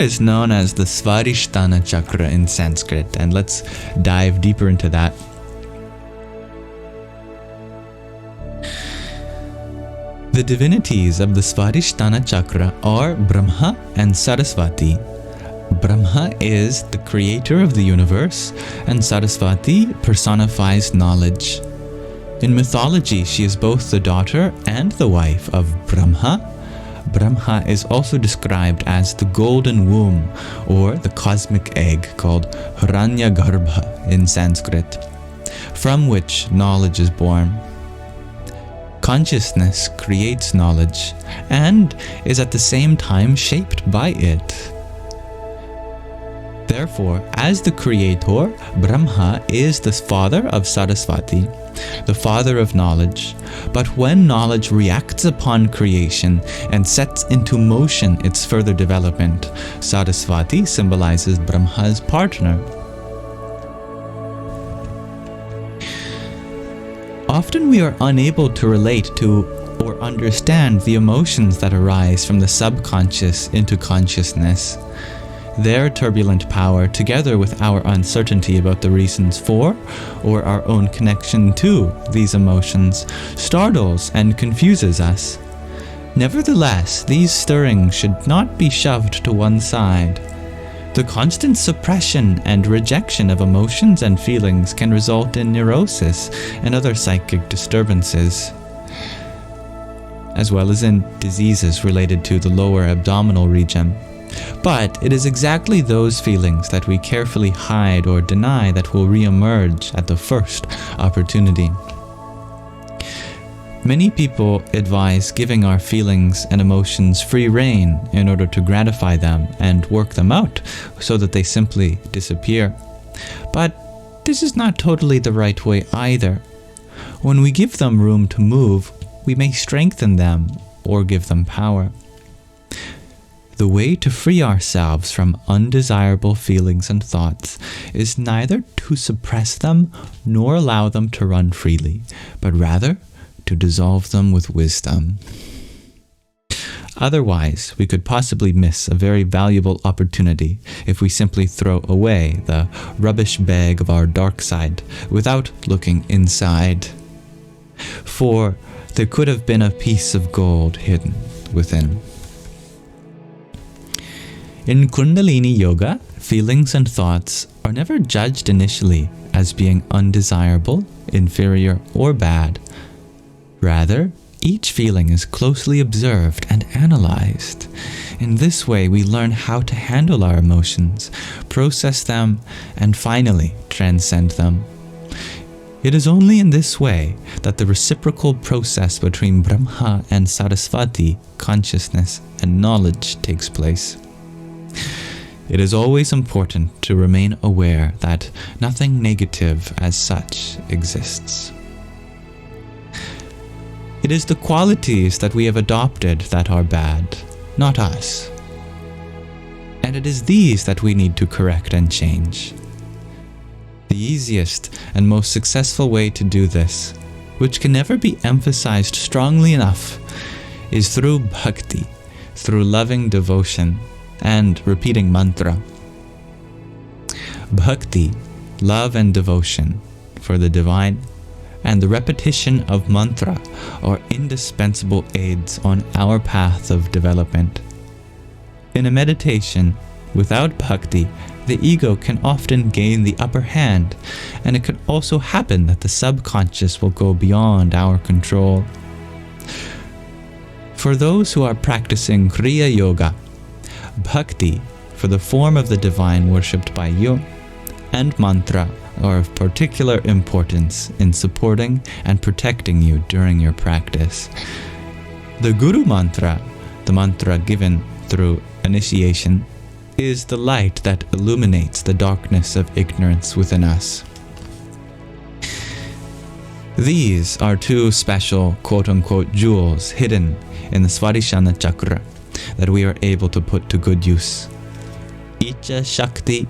is known as the Svarishtana Chakra in Sanskrit, and let's dive deeper into that. The divinities of the Svarishtana Chakra are Brahma and Saraswati. Brahma is the creator of the universe, and Saraswati personifies knowledge. In mythology, she is both the daughter and the wife of Brahma. Brahma is also described as the golden womb, or the cosmic egg, called Hiranyagarbha in Sanskrit, from which knowledge is born. Consciousness creates knowledge and is at the same time shaped by it. Therefore, as the creator, Brahma is the father of Saraswati, the father of knowledge. But when knowledge reacts upon creation and sets into motion its further development, Saraswati symbolizes Brahma's partner. Often we are unable to relate to or understand the emotions that arise from the subconscious into consciousness. Their turbulent power, together with our uncertainty about the reasons for or our own connection to these emotions, startles and confuses us. Nevertheless, these stirrings should not be shoved to one side. The constant suppression and rejection of emotions and feelings can result in neurosis and other psychic disturbances, as well as in diseases related to the lower abdominal region. But it is exactly those feelings that we carefully hide or deny that will re-emerge at the first opportunity. Many people advise giving our feelings and emotions free rein in order to gratify them and work them out so that they simply disappear. But this is not totally the right way either. When we give them room to move, we may strengthen them or give them power. The way to free ourselves from undesirable feelings and thoughts is neither to suppress them nor allow them to run freely, but rather to dissolve them with wisdom. Otherwise, we could possibly miss a very valuable opportunity if we simply throw away the rubbish bag of our dark side without looking inside. For there could have been a piece of gold hidden within. In Kundalini Yoga, feelings and thoughts are never judged initially as being undesirable, inferior, or bad. Rather, each feeling is closely observed and analyzed. In this way, we learn how to handle our emotions, process them, and finally transcend them. It is only in this way that the reciprocal process between Brahma and Saraswati, consciousness and knowledge, takes place. It is always important to remain aware that nothing negative as such exists. It is the qualities that we have adopted that are bad, not us. And it is these that we need to correct and change. The easiest and most successful way to do this, which can never be emphasized strongly enough, is through bhakti, through loving devotion, and repeating mantra. Bhakti, love and devotion for the divine, and the repetition of mantra are indispensable aids on our path of development. In a meditation, without bhakti, the ego can often gain the upper hand, and it could also happen that the subconscious will go beyond our control. For those who are practicing Kriya Yoga, bhakti, for the form of the divine worshipped by you, and mantra are of particular importance in supporting and protecting you during your practice. The Guru mantra, the mantra given through initiation, is the light that illuminates the darkness of ignorance within us. These are two special quote-unquote jewels hidden in the Svarishtana Chakra that we are able to put to good use. Icha Shakti,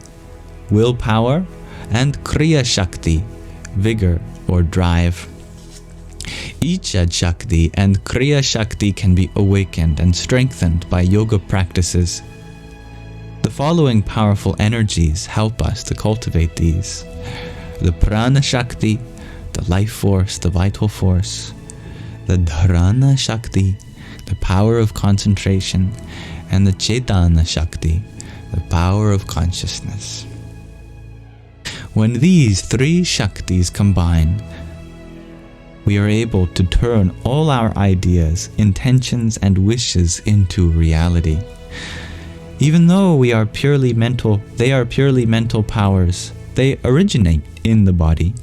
willpower, and Kriya Shakti, vigor or drive. Icha Shakti and Kriya Shakti can be awakened and strengthened by yoga practices. The following powerful energies help us to cultivate these: the Prana Shakti, the life force, the vital force; the Dharana Shakti, the power of concentration; and the Chetana Shakti, the power of consciousness. When these three Shaktis combine, we are able to turn all our ideas, intentions, and wishes into reality. Even though they are purely mental powers, they originate in the body.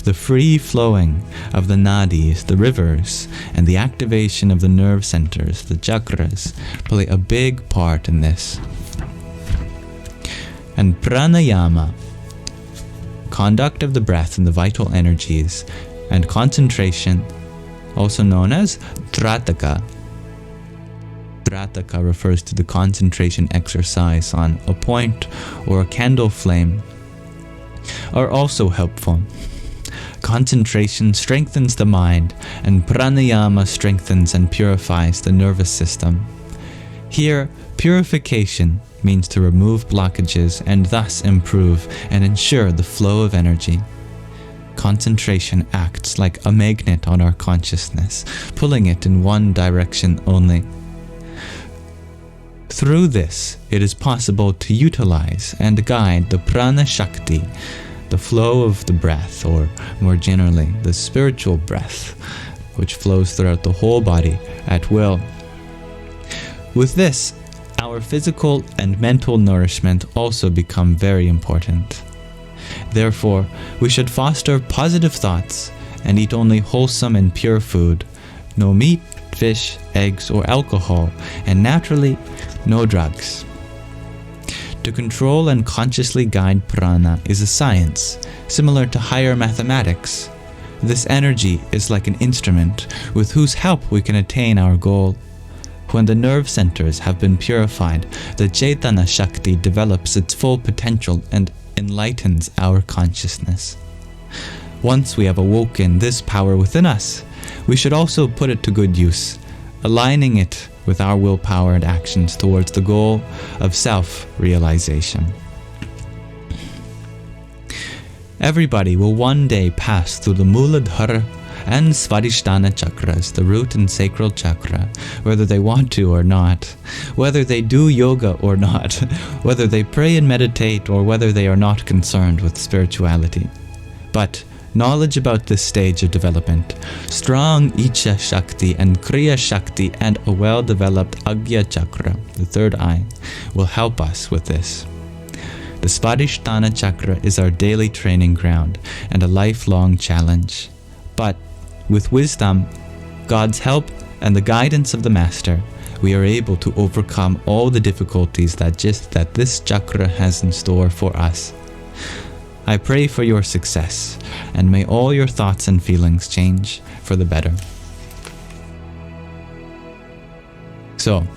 The free flowing of the nadis, the rivers, and the activation of the nerve centers, the chakras, play a big part in this. And pranayama, conduct of the breath and the vital energies, and concentration, also known as trataka. Trataka refers to the concentration exercise on a point or a candle flame, are also helpful. Concentration strengthens the mind, and pranayama strengthens and purifies the nervous system. Here, purification means to remove blockages and thus improve and ensure the flow of energy. Concentration acts like a magnet on our consciousness, pulling it in one direction only. Through this, it is possible to utilize and guide the prana shakti, the flow of the breath, or more generally, the spiritual breath, which flows throughout the whole body at will. With this, our physical and mental nourishment also become very important. Therefore, we should foster positive thoughts and eat only wholesome and pure food, no meat, fish, eggs, or alcohol, and naturally, no drugs. To control and consciously guide prana is a science, similar to higher mathematics. This energy is like an instrument with whose help we can attain our goal. When the nerve centers have been purified, the Chetana Shakti develops its full potential and enlightens our consciousness. Once we have awoken this power within us, we should also put it to good use, aligning it with our willpower and actions towards the goal of self-realization. Everybody will one day pass through the Muladhara and Svarishtana Chakras, the root and sacral chakra, whether they want to or not, whether they do yoga or not, whether they pray and meditate or whether they are not concerned with spirituality. But knowledge about this stage of development, strong Icha Shakti and Kriya Shakti, and a well-developed Agya Chakra, the third eye, will help us with this. The Svarishtana Chakra is our daily training ground and a lifelong challenge. But with wisdom, God's help, and the guidance of the Master, we are able to overcome all the difficulties that this chakra has in store for us. I pray for your success, and may all your thoughts and feelings change for the better. So,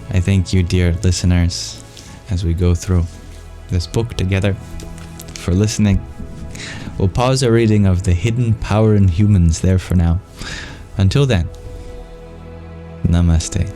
I thank you, dear listeners, as we go through this book together, for listening. We'll pause our reading of The Hidden Power in Humans there for now. Until then, Namaste.